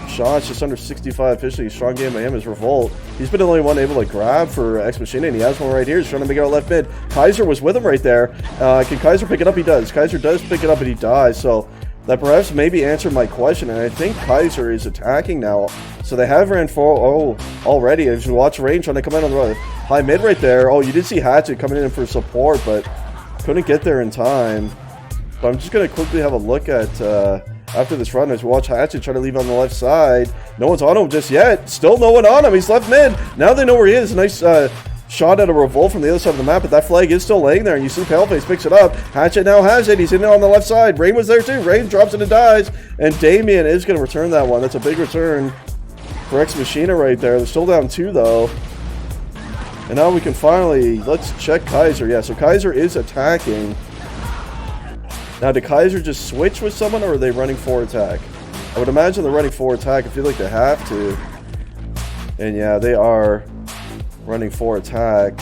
Shots just under 65 officially. Strong game by him is Revolt. He's been the only one able to grab for Ex-Machina, and he has one right here. He's trying to make it out left mid. Kaiser was with him right there. Can Kaiser pick it up? He does. Kaiser does pick it up, and he dies. So that perhaps maybe answered my question, and I think Kaiser is attacking now. So they have ran 4-0 already. As you watch Rain trying to come in on the high mid right there. Oh, you did see Hatchet coming in for support, but couldn't get there in time. But I'm just going to quickly have a look at after this run as we watch Hatchet try to leave on the left side. No one's on him just yet. Still no one on him. He's left mid. Now they know where he is. Nice shot at a Revolt from the other side of the map, but that flag is still laying there, and you see Paleface picks it up. Hatchet now has it. He's in it on the left side. Rain was there too. Rain drops it and dies, and Damien is going to return that one. That's a big return for Ex-Machina right there. They're still down 2 though. And now we can finally, let's check Kaiser. Yeah, so Kaiser is attacking. Now, did Kaiser just switch with someone, or are they running 4 attack? I would imagine they're running 4 attack. I feel like they have to. And yeah, they are running 4 attack.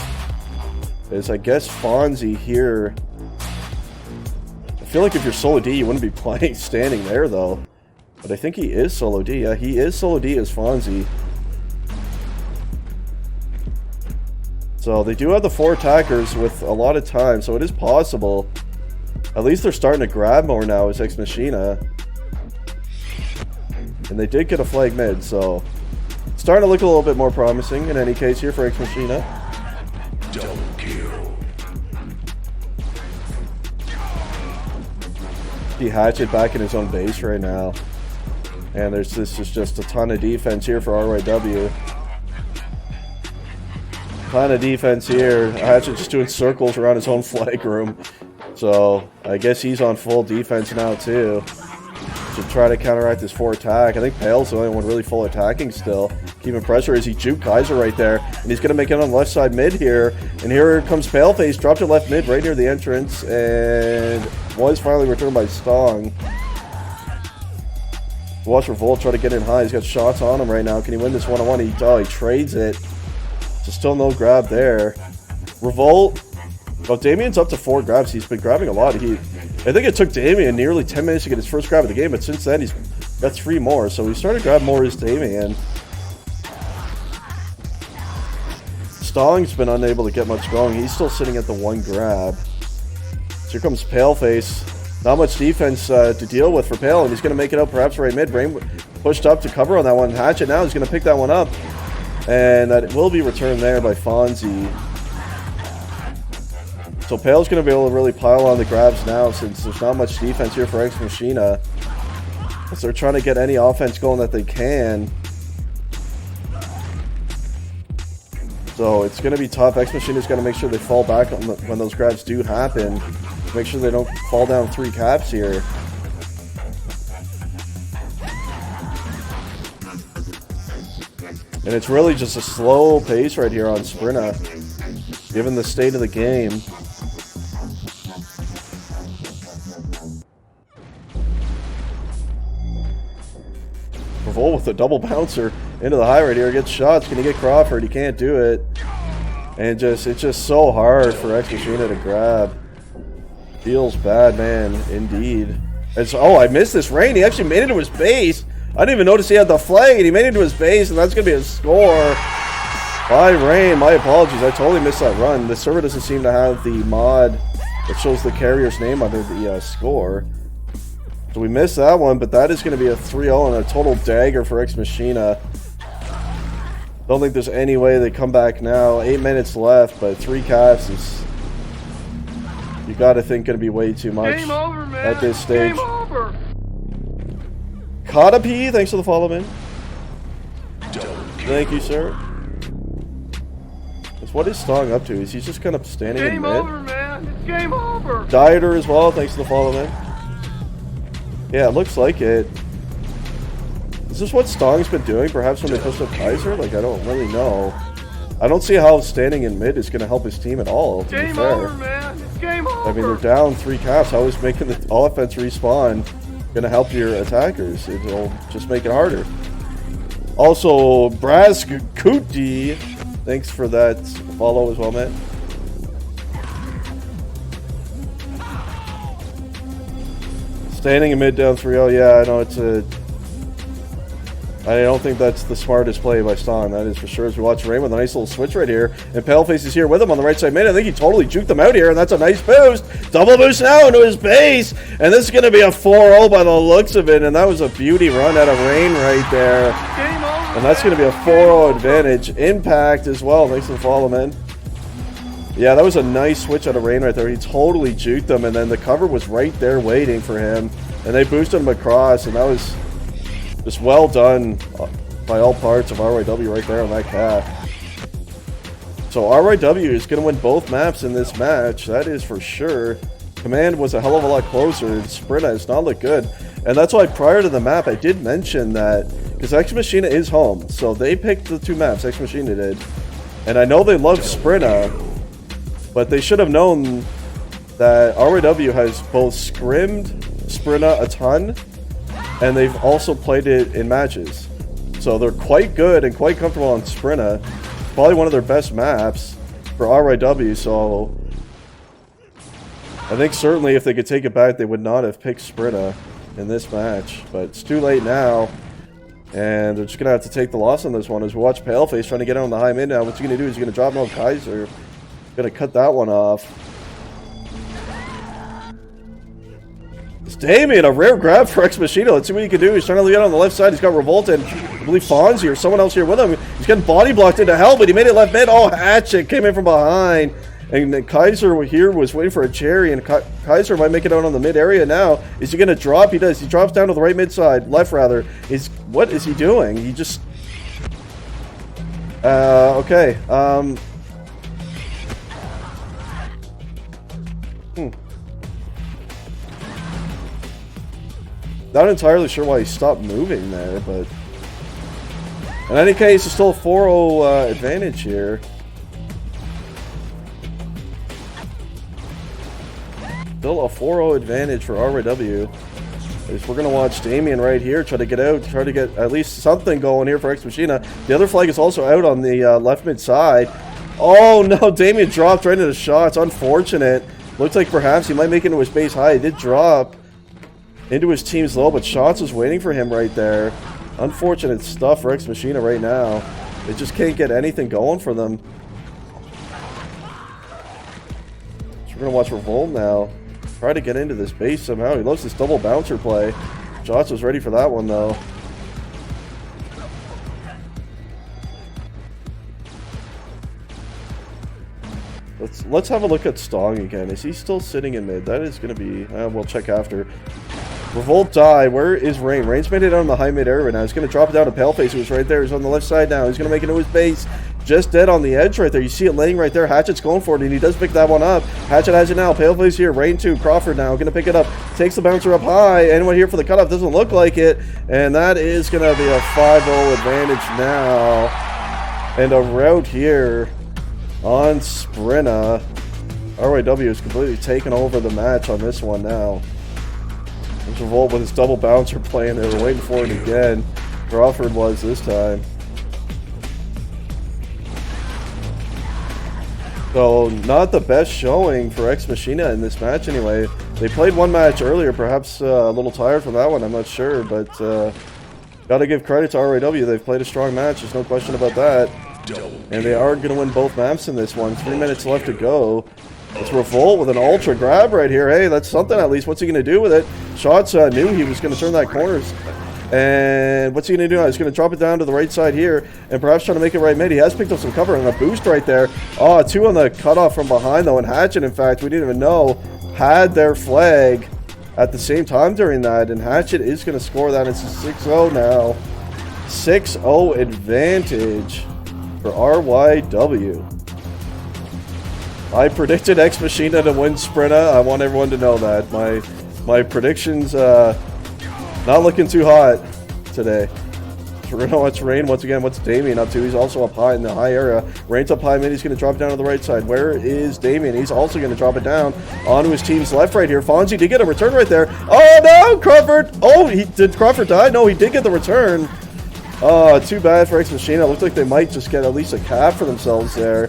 It's, I guess, Fonzie here. I feel like if you're solo D, you wouldn't be playing standing there, though. But I think he is solo D. Yeah, he is solo D as Fonzie. So they do have the 4 attackers with a lot of time, so it is possible. At least they're starting to grab more now as Ex-Machina. And they did get a flag mid, so it's starting to look a little bit more promising in any case here for Ex-Machina. Double kill. See Hatchet back in his own base right now. And this is just a ton of defense here for RYW. Ton of defense here. Hatchet just doing circles around his own flag room. So I guess he's on full defense now too, to try to counteract this 4 attack. I think Pale's the only one really full attacking still. Keeping pressure as he juked Kaiser right there, and he's going to make it on the left side mid here. And here comes Paleface, dropped it left mid right near the entrance, and was finally returned by Stong. Watch Revolt try to get in high. He's got shots on him right now. Can he win this 1-on-1? He trades it. So still no grab there. Revolt. Well, Damien's up to 4 grabs. He's been grabbing a lot. I think it took Damien nearly 10 minutes to get his first grab of the game, but since then he's got 3 more. So he's starting to grab more as Damien. Stalling's been unable to get much going. He's still sitting at the 1 grab. So here comes Paleface. Not much defense to deal with for Pale, and he's going to make it up perhaps right mid. Rain pushed up to cover on that one. Hatchet now is going to pick that one up, and that will be returned there by Fonzie. So Pale's going to be able to really pile on the grabs now, since there's not much defense here for Ex-Machina. So they're trying to get any offense going that they can. So it's going to be tough. Ex-Machina's got to make sure they fall back on when those grabs do happen. Make sure they don't fall down 3 caps here. And it's really just a slow pace right here on Sprinta, given the state of the game. Revolt with a double bouncer into the high right here. Gets shots. Can he get Crawford? He can't do it. And it's just so hard for Ex-Machina to grab. Feels bad, man, indeed. Oh, I missed this Rain. He actually made it to his base. I didn't even notice he had the flag, and he made it to his base, and that's going to be a score by Rain. My apologies. I totally missed that run. The server doesn't seem to have the mod It shows the carrier's name under the score. So we missed that one, but that is going to be a 3-0 and a total dagger for Ex-Machina. Don't think there's any way they come back now. 8 minutes left, but 3 caps is... You gotta think going to be way too much Game over, man. at this stage. Game over. Katapi, thanks for the follow, man. Thank you, sir. What is Stong up to? Is he just kind of standing in mid? Game over, man. It's game over. Dieter as well, thanks for the follow, man. Yeah, it looks like it. Is this what Stong's been doing? Perhaps when they pushed up Kaiser? Like, I don't really know. I don't see how standing in mid is going to help his team at all, to be Game fair. over, man. It's game over. I mean, they're down 3 caps. How is making the offense respawn going to help your attackers? It'll just make it harder. Also, Brass Kuti, thanks for that follow as well, man. Standing in mid down 3-0, yeah, I know it's a... I don't think that's the smartest play by Ston, that is for sure. As we watch Rain with a nice little switch right here. And Paleface is here with him on the right side mid. I think he totally juked them out here, and that's a nice boost. Double boost now into his base. And this is going to be a 4-0 by the looks of it. And that was a beauty run out of Rain right there. And that's going to be a 4-0 advantage. Impact as well. Thanks for the follow, man. Yeah, that was a nice switch out of Rain right there. He totally juked them, and then the cover was right there waiting for him. And they boosted him across, and that was... just well done by all parts of RYW right there on that cap. So RYW is going to win both maps in this match. That is for sure. Command was a hell of a lot closer. Sprint has not looked good. And that's why prior to the map I did mention that, because Ex-Machina is home. So they picked the 2 maps, Ex-Machina did. And I know they love Sprinta, but they should have known that RYW has both scrimmed Sprinta a ton, and they've also played it in matches. So they're quite good and quite comfortable on Sprinta. Probably one of their best maps for RYW, so... I think certainly if they could take it back, they would not have picked Sprinta in this match. But it's too late now, and they're just going to have to take the loss on this one. As we watch Paleface trying to get on the high mid now, what's he going to do? He's going to drop no Kaiser. Going to cut that one off. Damien, a rare grab for Ex-Machina. Let's see what he can do. He's trying to get on the left side. He's got Revolt and I believe Fonzie or someone else here with him. He's getting body blocked into hell, but he made it left mid. Oh, Hatchet came in from behind. And Kaiser here was waiting for a cherry, and Kaiser might make it out on the mid area now. Is he going to drop? He does. He drops down to the right mid side. Left, rather. What is he doing? He just... okay. Not entirely sure why he stopped moving there, but... in any case, it's still a 4-0 advantage here. Still a 4-0 advantage for RYW. We're going to watch Damien right here try to get out, try to get at least something going here for Ex-Machina. The other flag is also out on the left mid side. Oh no, Damien dropped right into the shots. Unfortunate. Looks like perhaps he might make it into his base high. He did drop into his team's low, but Shots was waiting for him right there. Unfortunate stuff for Ex-Machina right now. They just can't get anything going for them. So we're going to watch Revolt now. Try to get into this base somehow. He loves this double bouncer play. Shots was ready for that one though. Let's have a look at Stong again. Is he still sitting in mid? That is going to be... we'll check after. Revolt die. Where is Rain? Rain's made it on the high mid area right now. He's going to drop it down to Paleface, who was right there. He's on the left side now. He's going to make it into his base. Just dead on the edge right there. You see it laying right there. Hatchet's going for it, and he does pick that one up. Hatchet has it now. Paleface here. Rain 2. Crawford now. Going to pick it up. Takes the bouncer up high. Anyone here for the cutoff? Doesn't look like it. And that is going to be a 5-0 advantage now. And a rout here on Sprinta. RYW is completely taken over the match on this one now. There's Revolt with his double bouncer playing. They were waiting for it again. Crawford was this time. So, not the best showing for Ex-Machina in this match anyway. They played one match earlier, perhaps a little tired from that one, I'm not sure. But, gotta give credit to RYW. They've played a strong match, there's no question about that. And they are going to win both maps in this one. 3 minutes left to go. It's Revolt with an ultra grab right here. Hey, that's something at least. What's he going to do with it? Shots knew he was going to turn that corner. And what's he going to do now? He's going to drop it down to the right side here and perhaps trying to make it right mid. He has picked up some cover and a boost right there. Oh, 2 on the cutoff from behind, though. And Hatchet, in fact, we didn't even know, had their flag at the same time during that. And Hatchet is going to score that. It's a 6-0 now. 6-0 advantage for RYW. I predicted Ex-Machina to win Sprinta. I want everyone to know that. My predictions not looking too hot today. We're going to watch Rain once again. What's Damien up to? He's also up high in the high area. Rain's up high mid. He's going to drop it down to the right side. Where is Damien? He's also going to drop it down onto his team's left right here. Fonzie did get a return right there. Oh, no! Crawford! Oh, did Crawford die? No, he did get the return. Oh, too bad for Ex-Machina. It looked like they might just get at least a cap for themselves there.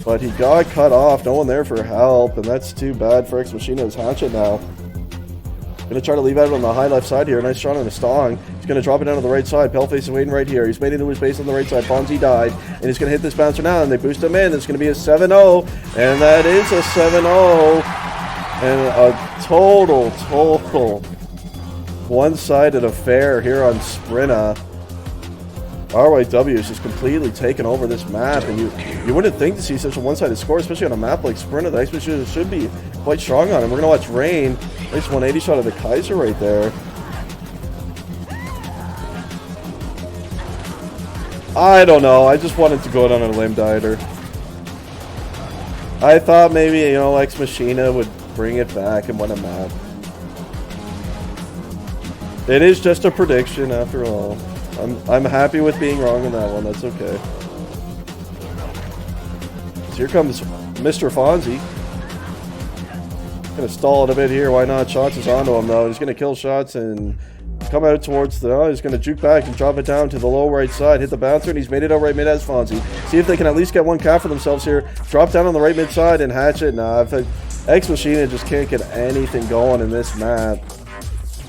But he got cut off. No one there for help. And that's too bad for Ex-Machina's Hatchet now. Going to try to leave out on the high left side here. Nice shot on the Stong. He's going to drop it down to the right side. Paleface is waiting right here. He's made it into his base on the right side. Fonzie died. And he's going to hit this bouncer now. And they boost him in. It's going to be a 7-0. And that is a 7-0. And a total one-sided affair here on Sprinta. RYW is just completely taken over this map, and you wouldn't think to see such a one-sided score, especially on a map like Sprinta. The Ex-Machina should be quite strong on him. We're going to watch Rain. Nice 180 shot of the Kaiser right there. I don't know. I just wanted to go out on a limb, Dieter. I thought maybe, you know, Ex-Machina would bring it back and win a map. It is just a prediction after all. I'm happy with being wrong on that one. That's okay. So here comes Mr. Fonzie. Gonna stall it a bit here. Why not? Shots is onto him though. He's gonna kill Shots and come out towards the... Oh, he's gonna juke back and drop it down to the low right side. Hit the bouncer and he's made it out right mid as Fonzie. See if they can at least get one cap for themselves here. Drop down on the right mid side and Hatchet. Nah, Ex-Machina just can't get anything going in this map.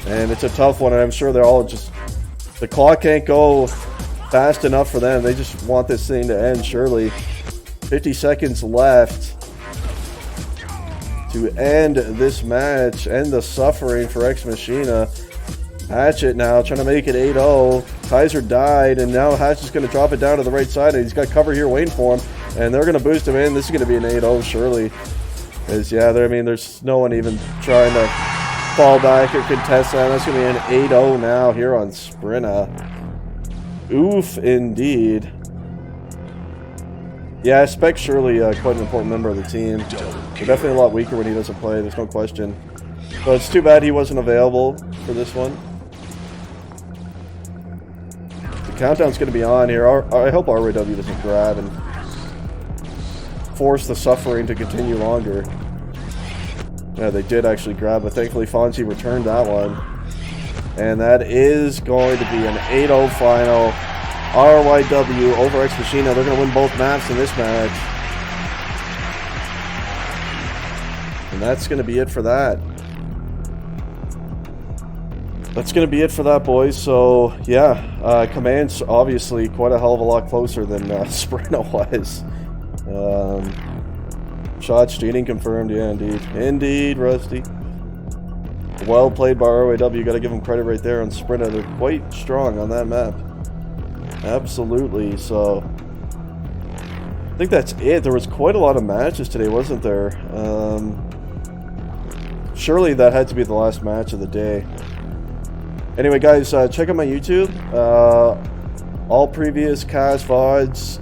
And it's a tough one, and I'm sure they're all just... The clock can't go fast enough for them. They just want this thing to end, surely. 50 seconds left to end this match, end the suffering for Ex-Machina. Hatchet now trying to make it 8-0. Kaiser died, and now Hatchet's going to drop it down to the right side, and he's got cover here waiting for him. And they're going to boost him in. This is going to be an 8-0, surely. Because, yeah, I mean, there's no one even trying to fall back or contest that. That's going to be an 8-0 now here on Sprinta. Oof, indeed. Yeah, Spec surely quite an important member of the team. They're definitely a lot weaker when he doesn't play, there's no question. So it's too bad he wasn't available for this one. The countdown's going to be on here. I hope RYW doesn't grab and force the suffering to continue longer. Yeah, they did actually grab, but thankfully Fonzie returned that one. And that is going to be an 8-0 final. RYW over Ex-Machina. They're going to win both maps in this match. And that's going to be it for that. That's going to be it for that, boys. So, yeah, Command's obviously quite a hell of a lot closer than Sprinta was. Shots cheating confirmed, yeah, indeed. Indeed, Rusty. Well played by RYW. You got to give them credit right there on Sprinta. They're quite strong on that map. Absolutely. So, I think that's it. There was quite a lot of matches today, wasn't there? Surely that had to be the last match of the day. Anyway, guys, check out my YouTube. All previous cast VODs,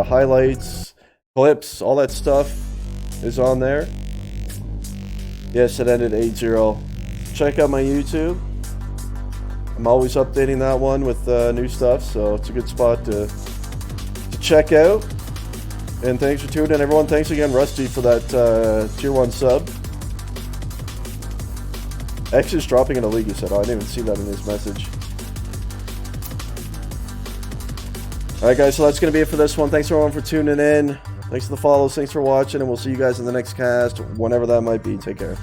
highlights, clips, all that stuff is on there. Yes, it ended 8-0. Check out my YouTube. I'm always updating that one with new stuff, so it's a good spot to check out. And thanks for tuning in, everyone. Thanks again, Rusty, for that tier 1 sub. X is dropping in a league, he said. Oh, I didn't even see that in his message. Alright, guys, so that's going to be it for this one. Thanks, everyone, for tuning in. Thanks for the follows. Thanks for watching, and we'll see you guys in the next cast, whenever that might be. Take care.